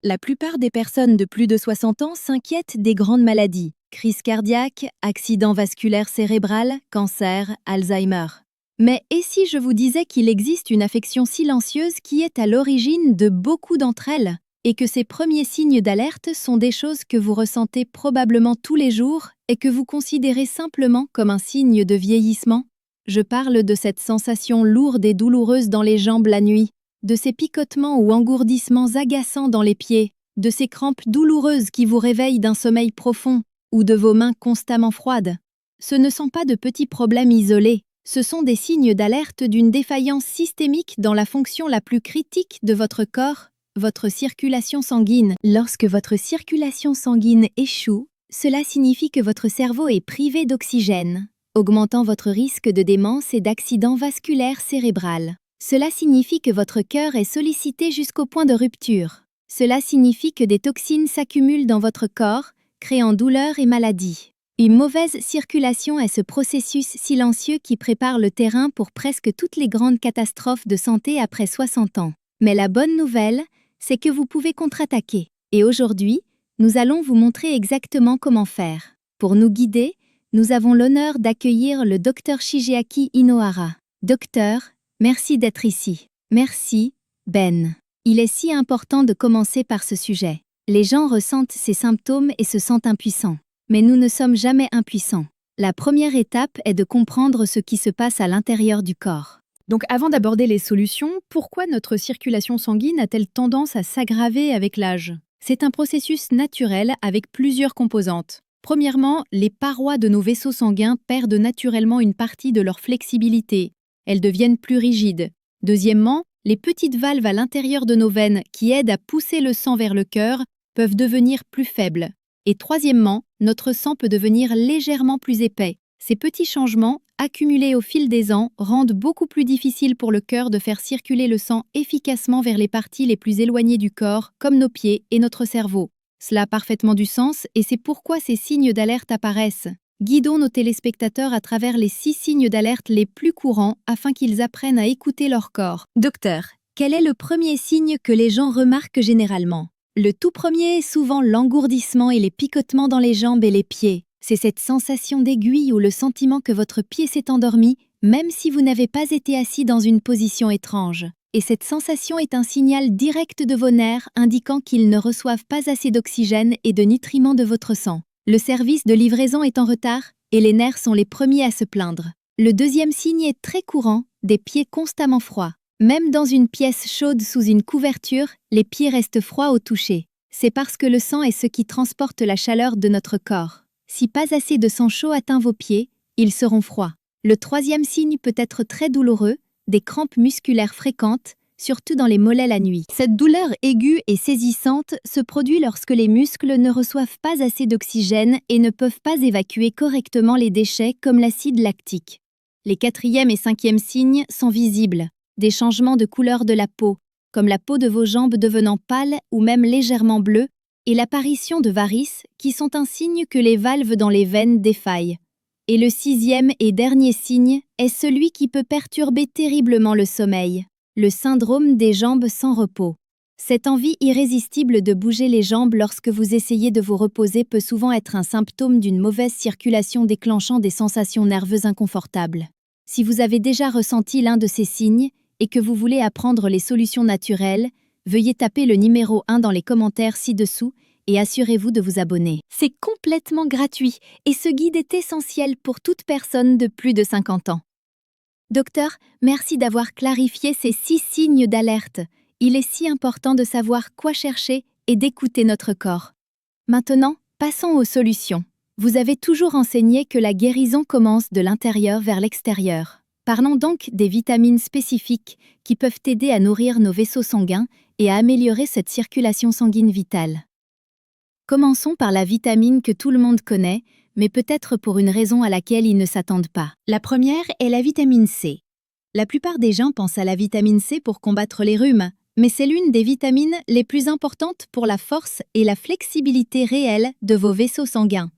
La plupart des personnes de plus de 60 ans s'inquiètent des grandes maladies, crise cardiaque, accident vasculaire cérébral, cancer, Alzheimer. Mais et si je vous disais qu'il existe une affection silencieuse qui est à l'origine de beaucoup d'entre elles, et que ces premiers signes d'alerte sont des choses que vous ressentez probablement tous les jours et que vous considérez simplement comme un signe de vieillissement? Je parle de cette sensation lourde et douloureuse dans les jambes la nuit, de ces picotements ou engourdissements agaçants dans les pieds, de ces crampes douloureuses qui vous réveillent d'un sommeil profond, ou de vos mains constamment froides. Ce ne sont pas de petits problèmes isolés, ce sont des signes d'alerte d'une défaillance systémique dans la fonction la plus critique de votre corps, votre circulation sanguine. Lorsque votre circulation sanguine échoue, cela signifie que votre cerveau est privé d'oxygène, augmentant votre risque de démence et d'accident vasculaire cérébral. Cela signifie que votre cœur est sollicité jusqu'au point de rupture. Cela signifie que des toxines s'accumulent dans votre corps, créant douleur et maladie. Une mauvaise circulation est ce processus silencieux qui prépare le terrain pour presque toutes les grandes catastrophes de santé après 60 ans. Mais la bonne nouvelle, c'est que vous pouvez contre-attaquer. Et aujourd'hui, nous allons vous montrer exactement comment faire. Pour nous guider, nous avons l'honneur d'accueillir le Dr Shigeaki Inohara. Docteur, merci d'être ici. Merci, Ben. Il est si important de commencer par ce sujet. Les gens ressentent ces symptômes et se sentent impuissants. Mais nous ne sommes jamais impuissants. La première étape est de comprendre ce qui se passe à l'intérieur du corps. Donc avant d'aborder les solutions, pourquoi notre circulation sanguine a-t-elle tendance à s'aggraver avec l'âge? C'est un processus naturel avec plusieurs composantes. Premièrement, les parois de nos vaisseaux sanguins perdent naturellement une partie de leur flexibilité. Elles deviennent plus rigides. Deuxièmement, les petites valves à l'intérieur de nos veines qui aident à pousser le sang vers le cœur peuvent devenir plus faibles. Et troisièmement, notre sang peut devenir légèrement plus épais. Ces petits changements, accumulés au fil des ans, rendent beaucoup plus difficile pour le cœur de faire circuler le sang efficacement vers les parties les plus éloignées du corps, comme nos pieds et notre cerveau. Cela a parfaitement du sens et c'est pourquoi ces signes d'alerte apparaissent. Guidons nos téléspectateurs à travers les 6 signes d'alerte les plus courants afin qu'ils apprennent à écouter leur corps. Docteur, quel est le premier signe que les gens remarquent généralement? Le tout premier est souvent l'engourdissement et les picotements dans les jambes et les pieds. C'est cette sensation d'aiguille ou le sentiment que votre pied s'est endormi, même si vous n'avez pas été assis dans une position étrange. Et cette sensation est un signal direct de vos nerfs indiquant qu'ils ne reçoivent pas assez d'oxygène et de nutriments de votre sang. Le service de livraison est en retard et les nerfs sont les premiers à se plaindre. Le deuxième signe est très courant, des pieds constamment froids. Même dans une pièce chaude sous une couverture, les pieds restent froids au toucher. C'est parce que le sang est ce qui transporte la chaleur de notre corps. Si pas assez de sang chaud atteint vos pieds, ils seront froids. Le troisième signe peut être très douloureux, des crampes musculaires fréquentes, surtout dans les mollets la nuit. Cette douleur aiguë et saisissante se produit lorsque les muscles ne reçoivent pas assez d'oxygène et ne peuvent pas évacuer correctement les déchets comme l'acide lactique. Les quatrième et cinquième signes sont visibles. Des changements de couleur de la peau, comme la peau de vos jambes devenant pâle ou même légèrement bleue, et l'apparition de varices qui sont un signe que les valves dans les veines défaillent. Et le sixième et dernier signe est celui qui peut perturber terriblement le sommeil, le syndrome des jambes sans repos. Cette envie irrésistible de bouger les jambes lorsque vous essayez de vous reposer peut souvent être un symptôme d'une mauvaise circulation déclenchant des sensations nerveuses inconfortables. Si vous avez déjà ressenti l'un de ces signes, et que vous voulez apprendre les solutions naturelles, veuillez taper le numéro 1 dans les commentaires ci-dessous et assurez-vous de vous abonner. C'est complètement gratuit et ce guide est essentiel pour toute personne de plus de 50 ans. Docteur, merci d'avoir clarifié ces 6 signes d'alerte. Il est si important de savoir quoi chercher et d'écouter notre corps. Maintenant, passons aux solutions. Vous avez toujours enseigné que la guérison commence de l'intérieur vers l'extérieur. Parlons donc des vitamines spécifiques qui peuvent aider à nourrir nos vaisseaux sanguins et à améliorer cette circulation sanguine vitale. Commençons par la vitamine que tout le monde connaît, mais peut-être pour une raison à laquelle ils ne s'attendent pas. La première est la vitamine C. La plupart des gens pensent à la vitamine C pour combattre les rhumes, mais c'est l'une des vitamines les plus importantes pour la force et la flexibilité réelle de vos vaisseaux sanguins.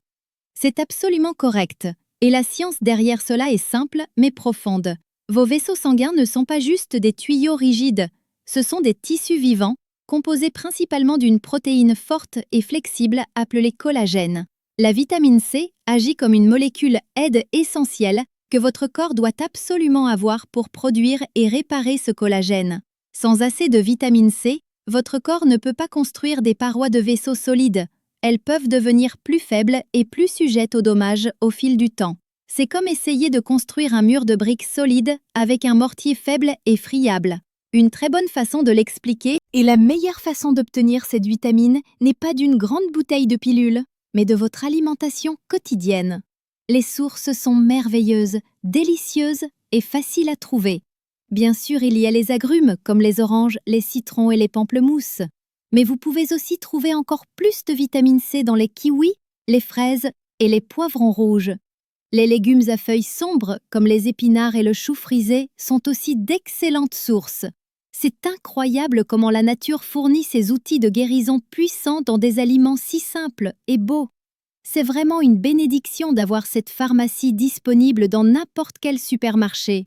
C'est absolument correct. Et la science derrière cela est simple mais profonde. Vos vaisseaux sanguins ne sont pas juste des tuyaux rigides, ce sont des tissus vivants composée principalement d'une protéine forte et flexible appelée collagène. La vitamine C agit comme une molécule aide essentielle que votre corps doit absolument avoir pour produire et réparer ce collagène. Sans assez de vitamine C, votre corps ne peut pas construire des parois de vaisseau solides. Elles peuvent devenir plus faibles et plus sujettes aux dommages au fil du temps. C'est comme essayer de construire un mur de briques solide avec un mortier faible et friable. Une très bonne façon de l'expliquer, et la meilleure façon d'obtenir cette vitamine n'est pas d'une grande bouteille de pilule, mais de votre alimentation quotidienne. Les sources sont merveilleuses, délicieuses et faciles à trouver. Bien sûr, il y a les agrumes comme les oranges, les citrons et les pamplemousses. Mais vous pouvez aussi trouver encore plus de vitamine C dans les kiwis, les fraises et les poivrons rouges. Les légumes à feuilles sombres, comme les épinards et le chou frisé, sont aussi d'excellentes sources. C'est incroyable comment la nature fournit ses outils de guérison puissants dans des aliments si simples et beaux. C'est vraiment une bénédiction d'avoir cette pharmacie disponible dans n'importe quel supermarché.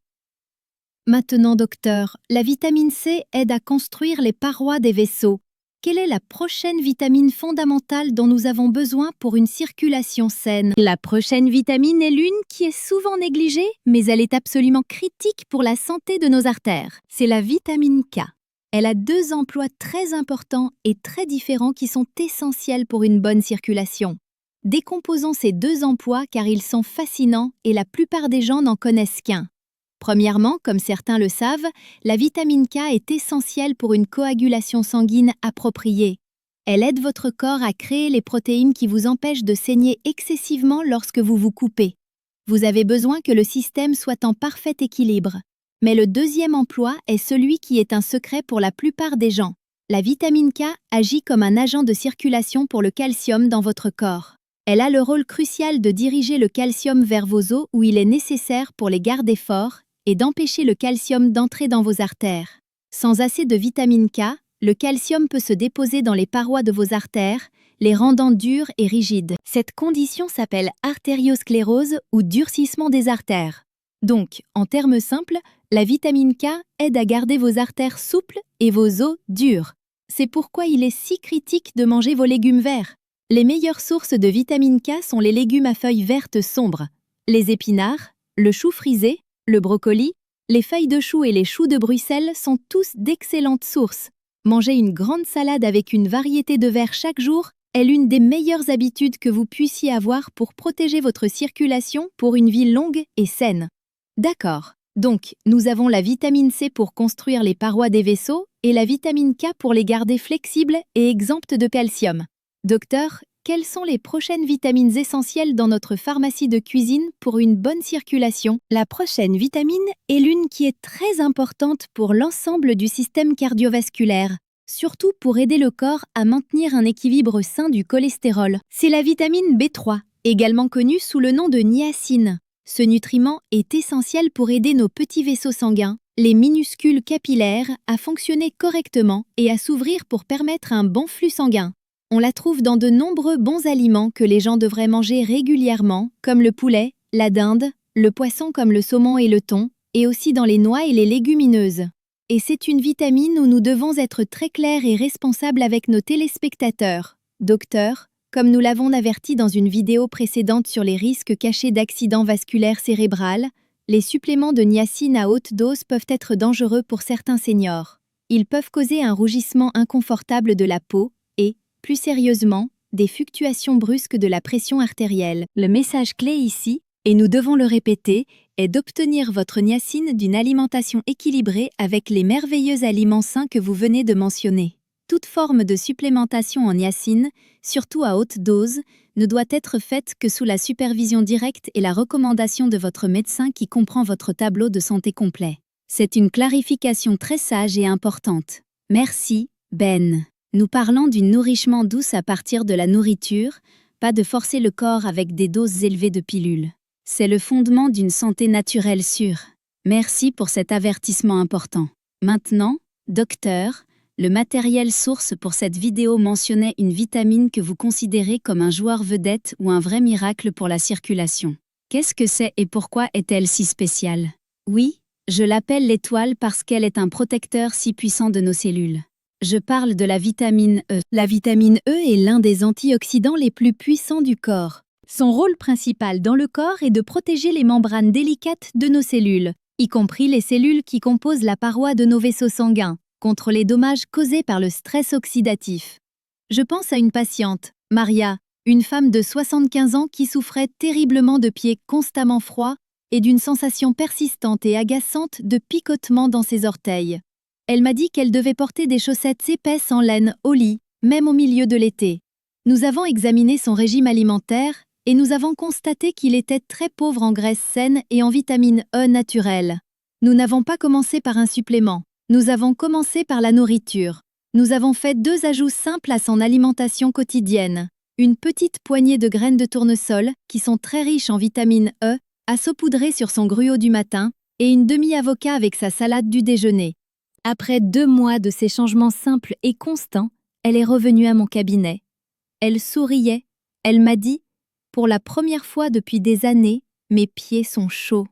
Maintenant, docteur, la vitamine C aide à construire les parois des vaisseaux. Quelle est la prochaine vitamine fondamentale dont nous avons besoin pour une circulation saine? La prochaine vitamine est l'une qui est souvent négligée, mais elle est absolument critique pour la santé de nos artères. C'est la vitamine K. Elle a 2 emplois très importants et très différents qui sont essentiels pour une bonne circulation. Décomposons ces 2 emplois car ils sont fascinants et la plupart des gens n'en connaissent qu'un. Premièrement, comme certains le savent, la vitamine K est essentielle pour une coagulation sanguine appropriée. Elle aide votre corps à créer les protéines qui vous empêchent de saigner excessivement lorsque vous vous coupez. Vous avez besoin que le système soit en parfait équilibre. Mais le deuxième emploi est celui qui est un secret pour la plupart des gens. La vitamine K agit comme un agent de circulation pour le calcium dans votre corps. Elle a le rôle crucial de diriger le calcium vers vos os où il est nécessaire pour les garder forts et d'empêcher le calcium d'entrer dans vos artères. Sans assez de vitamine K, le calcium peut se déposer dans les parois de vos artères, les rendant dures et rigides. Cette condition s'appelle artériosclérose ou durcissement des artères. Donc, en termes simples, la vitamine K aide à garder vos artères souples et vos os durs. C'est pourquoi il est si critique de manger vos légumes verts. Les meilleures sources de vitamine K sont les légumes à feuilles vertes sombres, les épinards, le chou frisé, le brocoli, les feuilles de chou et les choux de Bruxelles sont tous d'excellentes sources. Manger une grande salade avec une variété de verres chaque jour est l'une des meilleures habitudes que vous puissiez avoir pour protéger votre circulation pour une vie longue et saine. D'accord. Donc, nous avons la vitamine C pour construire les parois des vaisseaux et la vitamine K pour les garder flexibles et exemptes de calcium. Docteur, quelles sont les prochaines vitamines essentielles dans notre pharmacie de cuisine pour une bonne circulation? La prochaine vitamine est l'une qui est très importante pour l'ensemble du système cardiovasculaire, surtout pour aider le corps à maintenir un équilibre sain du cholestérol. C'est la vitamine B3, également connue sous le nom de niacine. Ce nutriment est essentiel pour aider nos petits vaisseaux sanguins, les minuscules capillaires, à fonctionner correctement et à s'ouvrir pour permettre un bon flux sanguin. On la trouve dans de nombreux bons aliments que les gens devraient manger régulièrement, comme le poulet, la dinde, le poisson comme le saumon et le thon, et aussi dans les noix et les légumineuses. Et c'est une vitamine où nous devons être très clairs et responsables avec nos téléspectateurs. Docteur, comme nous l'avons averti dans une vidéo précédente sur les risques cachés d'accidents vasculaires cérébrales, les suppléments de niacine à haute dose peuvent être dangereux pour certains seniors. Ils peuvent causer un rougissement inconfortable de la peau et, plus sérieusement, des fluctuations brusques de la pression artérielle. Le message clé ici, et nous devons le répéter, est d'obtenir votre niacine d'une alimentation équilibrée avec les merveilleux aliments sains que vous venez de mentionner. Toute forme de supplémentation en niacine, surtout à haute dose, ne doit être faite que sous la supervision directe et la recommandation de votre médecin qui comprend votre tableau de santé complet. C'est une clarification très sage et importante. Merci, Ben. Nous parlons d'une nourrissement douce à partir de la nourriture, pas de forcer le corps avec des doses élevées de pilules. C'est le fondement d'une santé naturelle sûre. Merci pour cet avertissement important. Maintenant, docteur, le matériel source pour cette vidéo mentionnait une vitamine que vous considérez comme un joueur vedette ou un vrai miracle pour la circulation. Qu'est-ce que c'est et pourquoi est-elle si spéciale? Oui, je l'appelle l'étoile parce qu'elle est un protecteur si puissant de nos cellules. Je parle de la vitamine E. La vitamine E est l'un des antioxydants les plus puissants du corps. Son rôle principal dans le corps est de protéger les membranes délicates de nos cellules, y compris les cellules qui composent la paroi de nos vaisseaux sanguins, contre les dommages causés par le stress oxydatif. Je pense à une patiente, Maria, une femme de 75 ans qui souffrait terriblement de pieds constamment froids et d'une sensation persistante et agaçante de picotement dans ses orteils. Elle m'a dit qu'elle devait porter des chaussettes épaisses en laine au lit, même au milieu de l'été. Nous avons examiné son régime alimentaire et nous avons constaté qu'il était très pauvre en graisses saines et en vitamine E naturelle. Nous n'avons pas commencé par un supplément. Nous avons commencé par la nourriture. Nous avons fait 2 ajouts simples à son alimentation quotidienne. Une petite poignée de graines de tournesol, qui sont très riches en vitamine E, à saupoudrer sur son gruau du matin, et une demi-avocat avec sa salade du déjeuner. Après 2 mois de ces changements simples et constants, elle est revenue à mon cabinet. Elle souriait. Elle m'a dit « Pour la première fois depuis des années, mes pieds sont chauds ».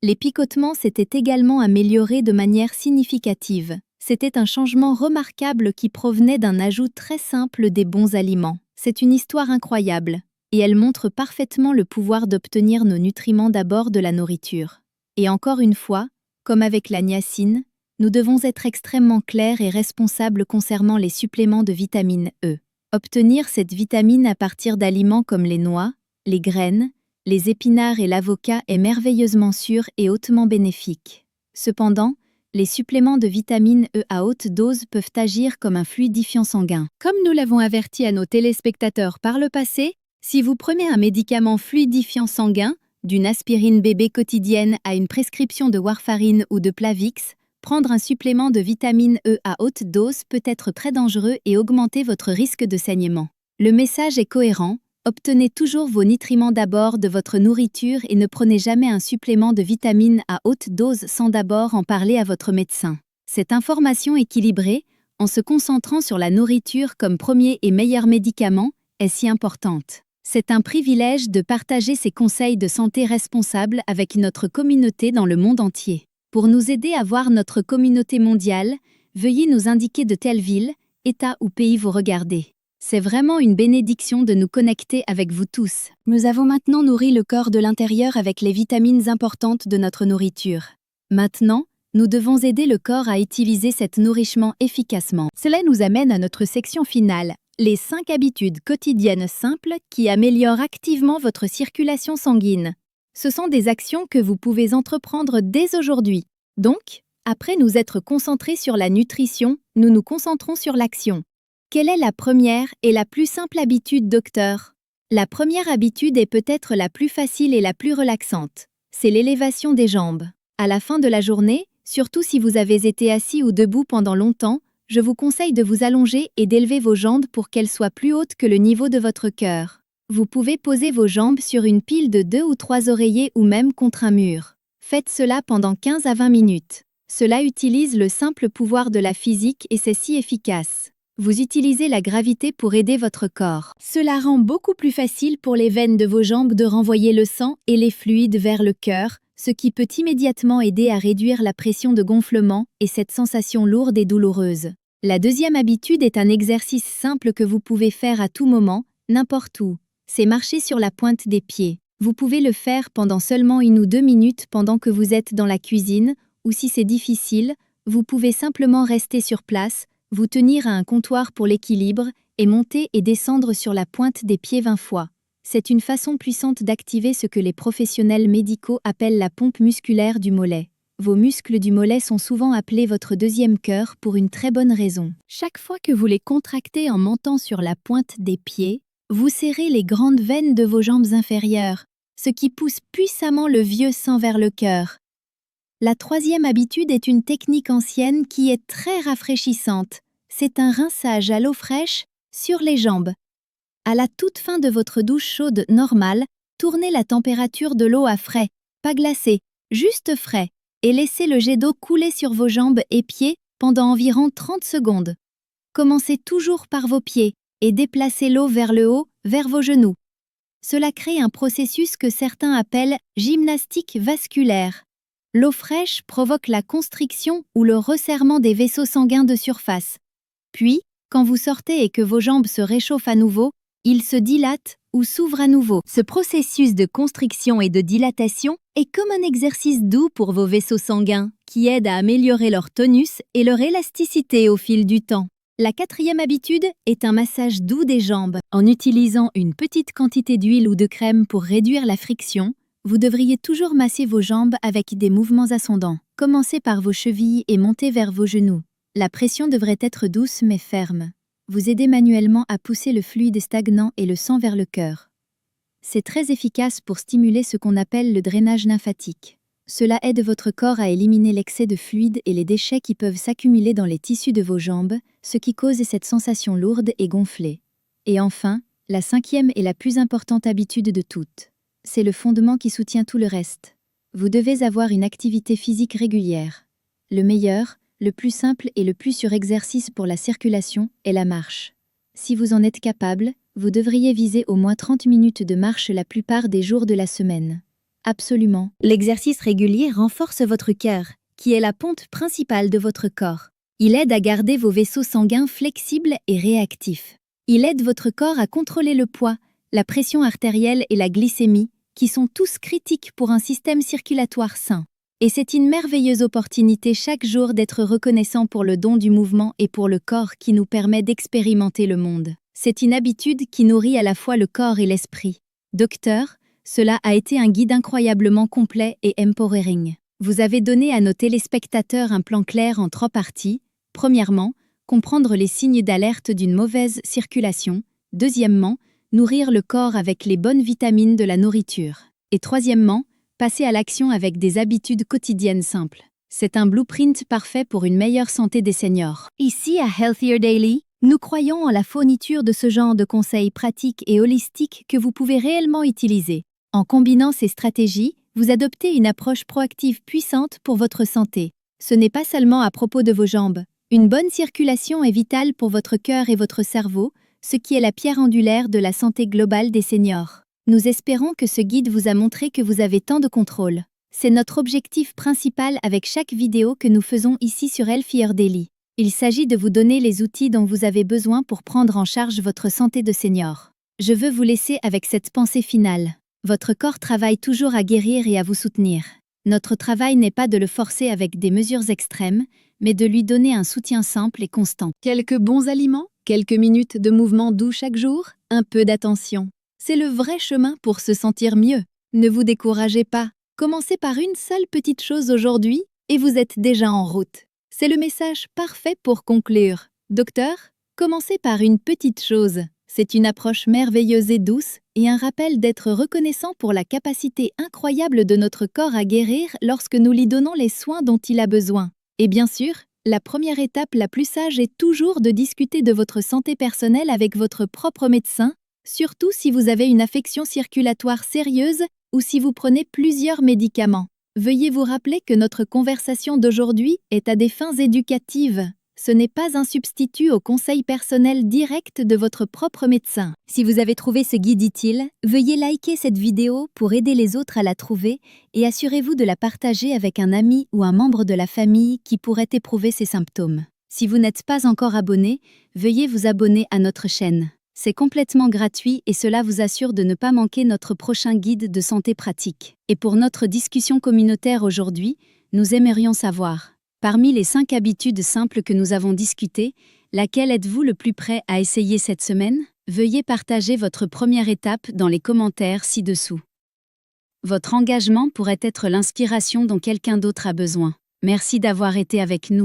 Les picotements s'étaient également améliorés de manière significative. C'était un changement remarquable qui provenait d'un ajout très simple des bons aliments. C'est une histoire incroyable, et elle montre parfaitement le pouvoir d'obtenir nos nutriments d'abord de la nourriture. Et encore une fois, comme avec la niacine, nous devons être extrêmement clairs et responsables concernant les suppléments de vitamine E. Obtenir cette vitamine à partir d'aliments comme les noix, les graines, les épinards et l'avocat est merveilleusement sûr et hautement bénéfique. Cependant, les suppléments de vitamine E à haute dose peuvent agir comme un fluidifiant sanguin. Comme nous l'avons averti à nos téléspectateurs par le passé, si vous prenez un médicament fluidifiant sanguin, d'une aspirine bébé quotidienne à une prescription de warfarine ou de Plavix, prendre un supplément de vitamine E à haute dose peut être très dangereux et augmenter votre risque de saignement. Le message est cohérent, obtenez toujours vos nutriments d'abord de votre nourriture et ne prenez jamais un supplément de vitamine à haute dose sans d'abord en parler à votre médecin. Cette information équilibrée, en se concentrant sur la nourriture comme premier et meilleur médicament, est si importante. C'est un privilège de partager ces conseils de santé responsables avec notre communauté dans le monde entier. Pour nous aider à voir notre communauté mondiale, veuillez nous indiquer de quelle ville, État ou pays vous regardez. C'est vraiment une bénédiction de nous connecter avec vous tous. Nous avons maintenant nourri le corps de l'intérieur avec les vitamines importantes de notre nourriture. Maintenant, nous devons aider le corps à utiliser cet nourrissement efficacement. Cela nous amène à notre section finale, les 5 habitudes quotidiennes simples qui améliorent activement votre circulation sanguine. Ce sont des actions que vous pouvez entreprendre dès aujourd'hui. Donc, après nous être concentrés sur la nutrition, nous nous concentrons sur l'action. Quelle est la première et la plus simple habitude, docteur? La première habitude est peut-être la plus facile et la plus relaxante. C'est l'élévation des jambes. À la fin de la journée, surtout si vous avez été assis ou debout pendant longtemps, je vous conseille de vous allonger et d'élever vos jambes pour qu'elles soient plus hautes que le niveau de votre cœur. Vous pouvez poser vos jambes sur une pile de 2 ou 3 oreillers ou même contre un mur. Faites cela pendant 15 à 20 minutes. Cela utilise le simple pouvoir de la physique et c'est si efficace. Vous utilisez la gravité pour aider votre corps. Cela rend beaucoup plus facile pour les veines de vos jambes de renvoyer le sang et les fluides vers le cœur, ce qui peut immédiatement aider à réduire la pression de gonflement et cette sensation lourde et douloureuse. La deuxième habitude est un exercice simple que vous pouvez faire à tout moment, n'importe où. C'est marcher sur la pointe des pieds. Vous pouvez le faire pendant seulement 1 ou 2 minutes pendant que vous êtes dans la cuisine, ou si c'est difficile, vous pouvez simplement rester sur place, vous tenir à un comptoir pour l'équilibre, et monter et descendre sur la pointe des pieds 20 fois. C'est une façon puissante d'activer ce que les professionnels médicaux appellent la pompe musculaire du mollet. Vos muscles du mollet sont souvent appelés votre deuxième cœur pour une très bonne raison. Chaque fois que vous les contractez en montant sur la pointe des pieds, vous serrez les grandes veines de vos jambes inférieures, ce qui pousse puissamment le vieux sang vers le cœur. La troisième habitude est une technique ancienne qui est très rafraîchissante. C'est un rinçage à l'eau fraîche sur les jambes. À la toute fin de votre douche chaude normale, tournez la température de l'eau à frais, pas glacé, juste frais, et laissez le jet d'eau couler sur vos jambes et pieds pendant environ 30 secondes. Commencez toujours par vos pieds et déplacez l'eau vers le haut, vers vos genoux. Cela crée un processus que certains appellent gymnastique vasculaire. L'eau fraîche provoque la constriction ou le resserrement des vaisseaux sanguins de surface. Puis, quand vous sortez et que vos jambes se réchauffent à nouveau, ils se dilatent ou s'ouvrent à nouveau. Ce processus de constriction et de dilatation est comme un exercice doux pour vos vaisseaux sanguins, qui aide à améliorer leur tonus et leur élasticité au fil du temps. La quatrième habitude est un massage doux des jambes. En utilisant une petite quantité d'huile ou de crème pour réduire la friction, vous devriez toujours masser vos jambes avec des mouvements ascendants. Commencez par vos chevilles et montez vers vos genoux. La pression devrait être douce mais ferme. Vous aidez manuellement à pousser le fluide stagnant et le sang vers le cœur. C'est très efficace pour stimuler ce qu'on appelle le drainage lymphatique. Cela aide votre corps à éliminer l'excès de fluide et les déchets qui peuvent s'accumuler dans les tissus de vos jambes, ce qui cause cette sensation lourde et gonflée. Et enfin, la cinquième et la plus importante habitude de toutes. C'est le fondement qui soutient tout le reste. Vous devez avoir une activité physique régulière. Le meilleur, le plus simple et le plus sûr exercice pour la circulation est la marche. Si vous en êtes capable, vous devriez viser au moins 30 minutes de marche la plupart des jours de la semaine. Absolument. L'exercice régulier renforce votre cœur, qui est la ponte principale de votre corps. Il aide à garder vos vaisseaux sanguins flexibles et réactifs. Il aide votre corps à contrôler le poids, la pression artérielle et la glycémie, qui sont tous critiques pour un système circulatoire sain. Et c'est une merveilleuse opportunité chaque jour d'être reconnaissant pour le don du mouvement et pour le corps qui nous permet d'expérimenter le monde. C'est une habitude qui nourrit à la fois le corps et l'esprit. Docteur, cela a été un guide incroyablement complet et empowering. Vous avez donné à nos téléspectateurs un plan clair en 3 parties. Premièrement, comprendre les signes d'alerte d'une mauvaise circulation. Deuxièmement, nourrir le corps avec les bonnes vitamines de la nourriture. Et troisièmement, passer à l'action avec des habitudes quotidiennes simples. C'est un blueprint parfait pour une meilleure santé des seniors. Ici à Healthier Daily, nous croyons en la fourniture de ce genre de conseils pratiques et holistiques que vous pouvez réellement utiliser. En combinant ces stratégies, vous adoptez une approche proactive puissante pour votre santé. Ce n'est pas seulement à propos de vos jambes. Une bonne circulation est vitale pour votre cœur et votre cerveau, ce qui est la pierre angulaire de la santé globale des seniors. Nous espérons que ce guide vous a montré que vous avez tant de contrôle. C'est notre objectif principal avec chaque vidéo que nous faisons ici sur Healthier Daily. Il s'agit de vous donner les outils dont vous avez besoin pour prendre en charge votre santé de senior. Je veux vous laisser avec cette pensée finale. Votre corps travaille toujours à guérir et à vous soutenir. Notre travail n'est pas de le forcer avec des mesures extrêmes, mais de lui donner un soutien simple et constant. Quelques bons aliments, quelques minutes de mouvement doux chaque jour, un peu d'attention. C'est le vrai chemin pour se sentir mieux. Ne vous découragez pas. Commencez par une seule petite chose aujourd'hui et vous êtes déjà en route. C'est le message parfait pour conclure. Docteur, commencez par une petite chose. C'est une approche merveilleuse et douce et un rappel d'être reconnaissant pour la capacité incroyable de notre corps à guérir lorsque nous lui donnons les soins dont il a besoin. Et bien sûr, la première étape la plus sage est toujours de discuter de votre santé personnelle avec votre propre médecin, surtout si vous avez une affection circulatoire sérieuse ou si vous prenez plusieurs médicaments. Veuillez vous rappeler que notre conversation d'aujourd'hui est à des fins éducatives. Ce n'est pas un substitut au conseil personnel direct de votre propre médecin. Si vous avez trouvé ce guide utile, veuillez liker cette vidéo pour aider les autres à la trouver et assurez-vous de la partager avec un ami ou un membre de la famille qui pourrait éprouver ces symptômes. Si vous n'êtes pas encore abonné, veuillez vous abonner à notre chaîne. C'est complètement gratuit et cela vous assure de ne pas manquer notre prochain guide de santé pratique. Et pour notre discussion communautaire aujourd'hui, nous aimerions savoir, parmi les 5 habitudes simples que nous avons discutées, laquelle êtes-vous le plus prêt à essayer cette semaine? Veuillez partager votre première étape dans les commentaires ci-dessous. Votre engagement pourrait être l'inspiration dont quelqu'un d'autre a besoin. Merci d'avoir été avec nous.